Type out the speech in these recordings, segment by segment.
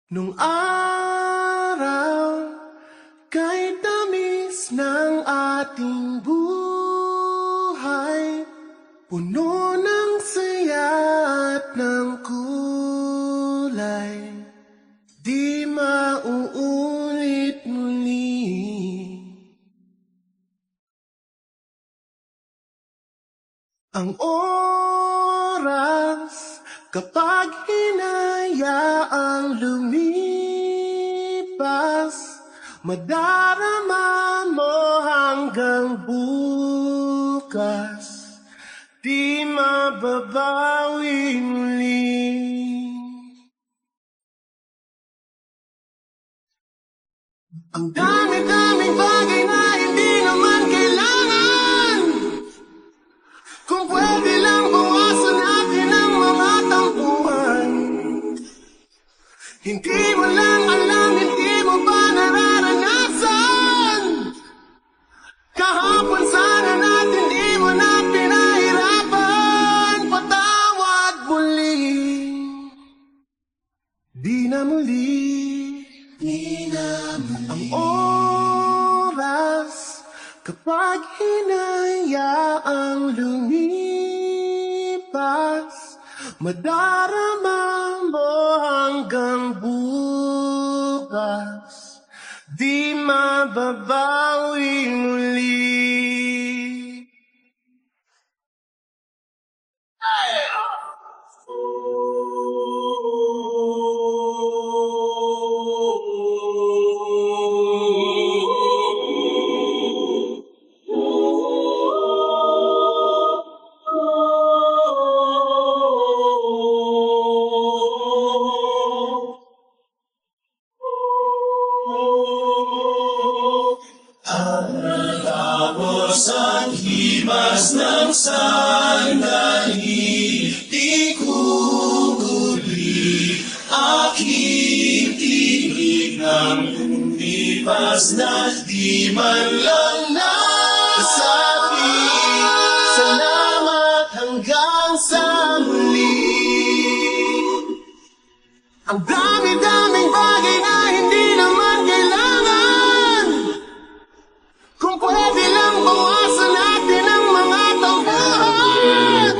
Nung araw, kahit tamis ng ating buhay, puno ng saya at ng kulay, di mauulit muli. Ang oras kapag hinayaang lumipas, madarama mo hanggang bukas, di mababawi muli. Ang dami-daming bagay na hindi naman kailangan. Kung pwede lang bawasan natin ang mga tampuhan. Hindi mo lang alam, hindi mo ba nararanasan? Kahapon sana natin di mo na pinahirapan. Patawad muli, di na muli. Ang oras kapag hinayaang lumipas, madarama mo hanggang bukas, di mababawi muli. Tapos ang himas ng sandali, di kukuli aking tinig ng lumipas na di man lang Sabi, salamat hanggang sa muli. Ang dami-daming bagay na hindi naman kailangan. Kung pwede lang bawasan natin ang mga tampuhan.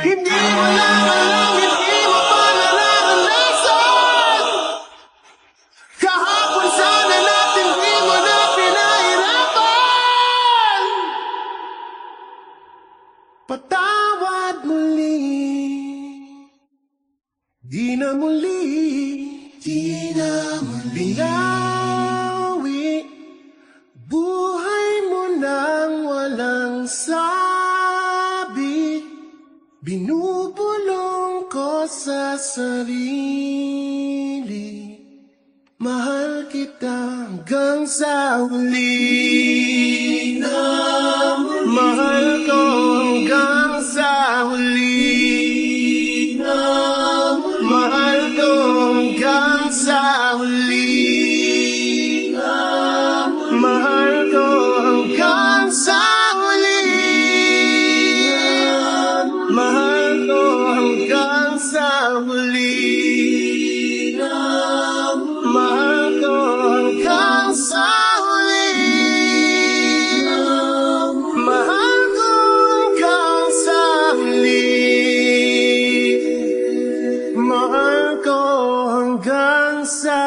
Hindi mo lang alam, hindi mo pa nararanasan. Kahapon sana natin di mo na pinahirapan. Patawad muli, di na muli, di na muli. Binawi buhay mo nang walang sabi. Binubulong ko sa sarili, mahal kita hanggang sa huli. Mahal ko hanggang sa huli. Mahal ko hanggang sa huli. Mahal ko hanggang sa huli. Mahal ko hanggang sa huli. Mahal ko hanggang sa huli. Mahal ko hanggang sa huli. Mahal ko hanggang sa